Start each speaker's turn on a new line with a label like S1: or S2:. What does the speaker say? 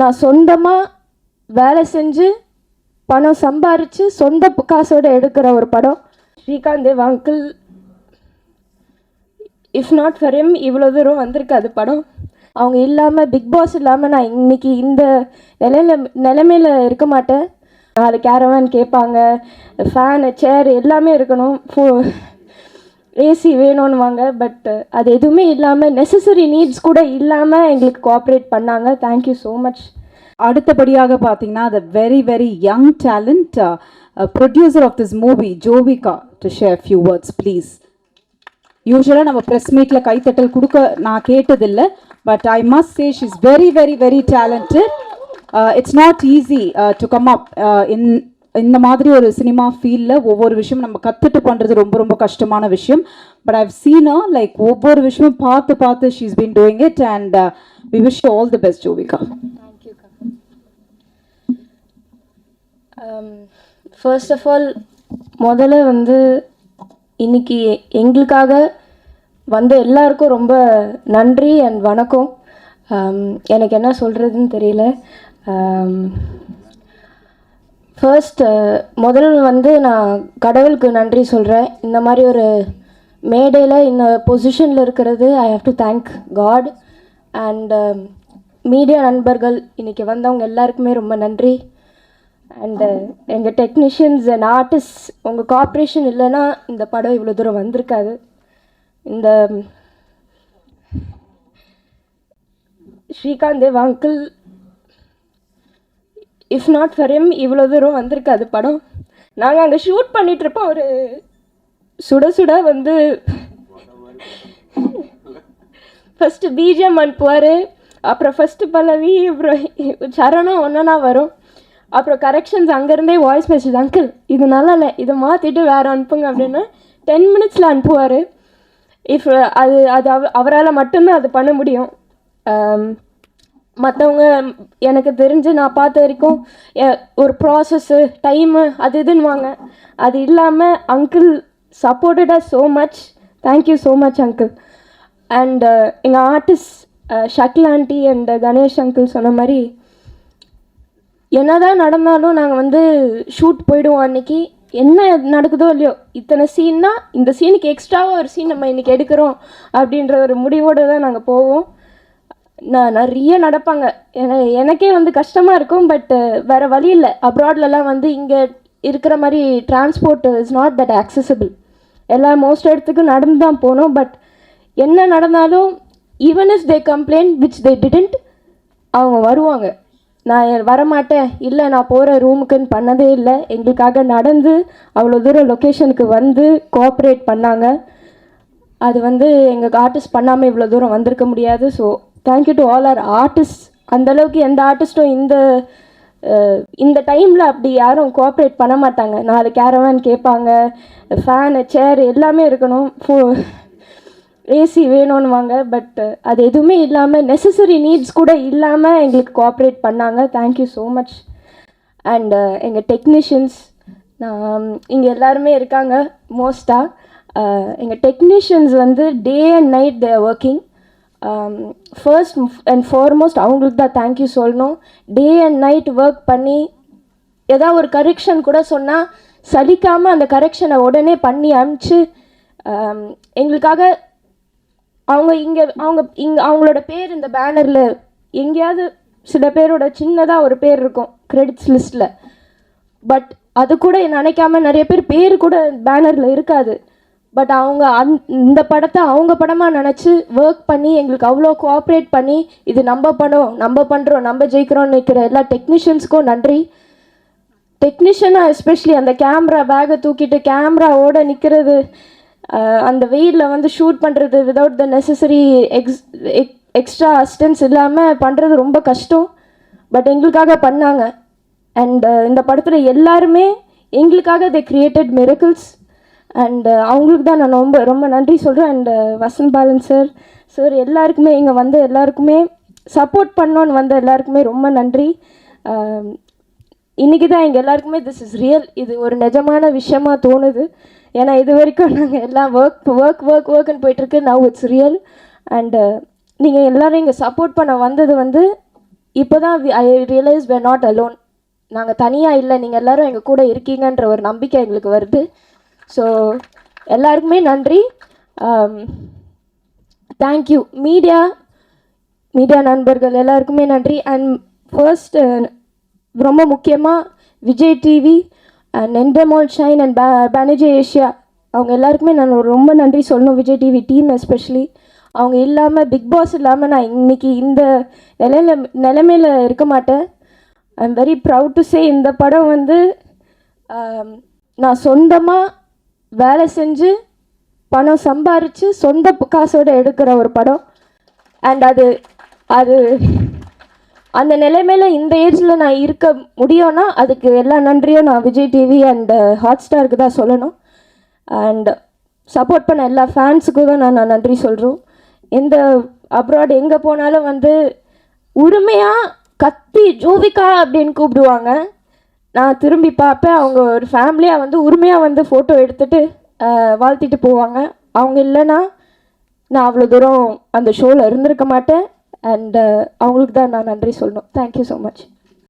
S1: நான் சொந்தமாக வேலை செஞ்சு பணம் சம்பாரித்து சொந்த காசோடு எடுக்கிற ஒரு படம். Srikanth Dev uncle, if not for him இவ்வளோ தூரம் வந்திருக்காது படம். அவங்க இல்லாமல், பிக் பாஸ் இல்லாமல் நான் இன்னைக்கு இந்த நிலைமையில் இருக்க மாட்டேன். 4 கேரவான் கேட்பாங்க, ஃபேனு, சேர் எல்லாமே இருக்கணும், ஏசி வேணும்னுவாங்க. பட் அது எதுவுமே இல்லாமல், நெசசரி நீட்ஸ் கூட இல்லாமல் எங்களுக்கு கோஆப்ரேட் பண்ணாங்க. Thank you so much.
S2: அடுத்தபடியாக பார்த்தீங்கன்னா the very very young talent producer of this movie Jovika to share a few words please. யூஸ்வலாக நம்ம ப்ரெஸ் மீட்டில் கைத்தட்டல் கொடுக்க நான் கேட்டதில்லை, but I must say she is very very very talented. It's not easy to come up இந்த மாதிரி ஒரு சினிமா ஃபீல்டில் ஒவ்வொரு விஷயம் நம்ம கற்றுட்டு பண்ணுறது ரொம்ப ரொம்ப கஷ்டமான விஷயம். But I've seen her like ஒவ்வொரு விஷயமும் பார்த்து she is been doing it and we wish you all the best Jovika.
S1: First of all முதல்ல வந்து இன்னைக்கு எங்களுக்காக வந்த எல்லாருக்கும் ரொம்ப நன்றி அண்ட் வணக்கம். எனக்கு என்ன சொல்கிறதுன்னு தெரியல. ஃபர்ஸ்ட் முதல்ல வந்து நான் கடவுளுக்கு நன்றி சொல்கிறேன். இந்த மாதிரி ஒரு மேடையில் இந்த பொசிஷனில் இருக்கிறது I have to thank God. And media நண்பர்கள் இன்றைக்கி வந்தவங்க எல்லாருக்குமே ரொம்ப நன்றி. அண்டு எங்கள் டெக்னீஷியன்ஸ் அண்ட் ஆர்டிஸ்ட், உங்கள் கோஆப்ரேஷன் இல்லைன்னா இந்த படம் இவ்வளோ தூரம் வந்திருக்காது. இந்த Srikanth Dev uncle, if not for him இவ்வளோ தூரம் வந்திருக்காது படம். நாங்கள் அங்கே ஷூட் பண்ணிகிட்ருப்போம், ஒரு சுட வந்து ஃபஸ்ட்டு பிஜிஎம் அனுப்புவார், அப்புறம் ஃபஸ்ட்டு பல்லவி, அப்புறம் சரணம் ஒன்றா வரும், அப்புறம் கரெக்ஷன்ஸ் அங்கேருந்தே வாய்ஸ் மெசேஜ், அங்கிள் இது நல்லா இல்லை, இதை மாற்றிட்டு வேறு அனுப்புங்க அப்படின்னு 10 minutes அனுப்புவார். இஃப் அது அவரால் மட்டும்தான் அது பண்ண முடியும். மற்றவங்க எனக்கு தெரிஞ்சு நான் பார்த்த வரைக்கும் ஒரு ப்ராசஸ்ஸு, டைமு, அது இதுன்னுவாங்க. அது இல்லாமல் uncle supported us so much. Thank you so much uncle. And எங்கள் artist Shakeel aunty and Ganesh uncle சொன்ன மாதிரி, என்னதான் நடந்தாலும் நாங்கள் வந்து ஷூட் போயிடுவோம். அன்றைக்கி என்ன நடக்குதோ இல்லையோ, இத்தனை சீன்னா இந்த சீனுக்கு எக்ஸ்ட்ராவாக ஒரு சீன் நம்ம இன்றைக்கி எடுக்கிறோம் அப்படின்ற ஒரு முடிவோடு தான் நாங்கள் போவோம். நிறைய நடப்பாங்க. எனக்கே வந்து கஷ்டமாக இருக்கும், பட் வேறு வழி இல்லை. அப்ராட்லலாம் வந்து இங்கே இருக்கிற மாதிரி transport is not that accessible. Most இடத்துக்கும் நடந்து தான் போகணும். பட் என்ன நடந்தாலும் even if they complaint which they didn't, அவங்க வருவாங்க. நான் வரமாட்டேன், இல்லை நான் போகிற ரூமுக்குன்னு பண்ணதே இல்லை. எங்களுக்காக நடந்து அவ்வளோ தூரம் லொக்கேஷனுக்கு வந்து கோஆப்ரேட் பண்ணாங்க. அது வந்து எங்கள் ஆர்டிஸ்ட் பண்ணாமல் இவ்வளோ தூரம் வந்திருக்க முடியாது. So thank you to all our artist. அந்தளவுக்கு எந்த ஆர்டிஸ்ட்டும் இந்த டைமில் அப்படி யாரும் கோஆப்ரேட் பண்ண மாட்டாங்க. 4 கேரவான் கேட்பாங்க, ஃபேனு, சேர் எல்லாமே இருக்கணும், ஏசி வேணும்னுவாங்க. பட் அது எதுவுமே இல்லாமல், நெசசரி நீட்ஸ் கூட இல்லாமல் எங்களுக்கு கோஆப்ரேட் பண்ணாங்க. Thank you so much. அண்ட் எங்கள் டெக்னீஷியன்ஸ், நான் இங்கே எல்லாருமே இருக்காங்க மோஸ்ட்டாக. எங்கள் டெக்னீஷியன்ஸ் வந்து day and night they are working. First and foremost அவங்களுக்கு தான் தேங்க்யூ சொல்லணும். டே அண்ட் நைட் ஒர்க் பண்ணி ஏதாவது ஒரு கரெக்ஷன் கூட சொன்னால் சலிக்காமல் அந்த கரெக்ஷனை உடனே பண்ணி அனுப்பிச்சு எங்களுக்காக. அவங்களோட பேர் இந்த பேனரில் எங்கேயாவது சில பேரோட சின்னதாக ஒரு பேர் இருக்கும் கிரெடிட்ஸ் லிஸ்ட்டில். பட் அது கூட நினைக்காம நிறைய பேர் கூட பேனரில் இருக்காது. பட் அவங்க இந்த படத்தை அவங்க படமாக நினச்சி ஒர்க் பண்ணி எங்களுக்கு அவ்வளோ கோஆப்ரேட் பண்ணி, இது நம்ம படம், நம்ம பண்ணுறோம், நம்ம ஜெயிக்கிறோம்னு நிற்கிற எல்லா டெக்னீஷியன்ஸ்க்கும் நன்றி. டெக்னீஷியனாக எஸ்பெஷலி அந்த கேமரா பேக்கை தூக்கிட்டு கேமராவோட நிற்கிறது, அந்த வெயிலில் வந்து ஷூட் பண்ணுறது without the necessary extra assistance இல்லாமல் பண்ணுறது ரொம்ப கஷ்டம். பட் எங்களுக்காக பண்ணாங்க. அண்ட் இந்த படத்தில் எல்லாருமே எங்களுக்காக தே கிரியேட்டட் மிரக்கிள்ஸ். அண்ட் அவங்களுக்கு தான் நான் ரொம்ப ரொம்ப நன்றி சொல்கிறேன். அண்ட் வசந்த் பாலன் சார் எல்லாருக்குமே, இங்கே வந்த எல்லாருக்குமே, சப்போர்ட் பண்ணோன்னு வந்த எல்லாருக்குமே ரொம்ப நன்றி. இன்றைக்கி தான் எங்கள் எல்லாருக்குமே திஸ் இஸ் ரியல், இது ஒரு நிஜமான விஷயமாக தோணுது. ஏன்னா இது வரைக்கும் நாங்கள் எல்லாம் ஒர்க்குன்னு போயிட்டுருக்கு. Now it's real. அண்டு நீங்கள் எல்லோரும் இங்கே சப்போர்ட் பண்ண வந்தது வந்து இப்போ தான் ஐ ரியலைஸ் we're நாட் alone. நாங்கள் தனியாக இல்லை, நீங்கள் எல்லோரும் எங்கள் கூட இருக்கீங்கன்ற ஒரு நம்பிக்கை எங்களுக்கு வருது. ஸோ எல்லாருக்குமே நன்றி. தேங்க்யூ மீடியா நண்பர்கள் எல்லாருக்குமே நன்றி. அண்ட் ஃபர்ஸ்ட் ரொம்ப முக்கியமாக Vijay TV and Endemol Shine and Banijay Asia அவங்க எல்லாருக்குமே நான் ரொம்ப நன்றி சொல்லணும். விஜய் டிவி டீம் எஸ்பெஷலி அவங்க இல்லாமல், பிக் பாஸ் இல்லாமல் நான் இன்னைக்கு இந்த நிலைமையில் இருக்க மாட்டேன். I am very proud to say இந்த படம் வந்து நான் சொந்தமாக வேலை செஞ்சு பணம் சம்பாரித்து சொந்த காசோடு எடுக்கிற ஒரு படம். அண்ட் அது அந்த நிலைமையில் இந்த ஏஜில் நான் இருக்க முடியும்னா அதுக்கு எல்லா நன்றியும் நான் விஜய் டிவி அண்ட் ஹாட்ஸ்டாருக்கு தான் சொல்லணும். அண்ட் சப்போர்ட் பண்ண எல்லா ஃபேன்ஸுக்கும் தான் நான் நன்றி சொல்கிறோம். எந்த அப்ராட் எங்கே போனாலும் வந்து உரிமையாக கத்தி ஜோவிகா அப்படின்னு கூப்பிடுவாங்க. நான் திரும்பி பார்ப்பேன், அவங்க ஒரு ஃபேமிலியாக வந்து உரிமையாக வந்து ஃபோட்டோ எடுத்துகிட்டு வாழ்த்திட்டு போவாங்க. அவங்க இல்லைன்னா நான் அவ்வளோ தூரம் அந்த ஷோவில் இருந்திருக்க மாட்டேன். அண்ட் அவங்களுக்கு தான் நான் நன்றி சொல்லணும். Thank you so much.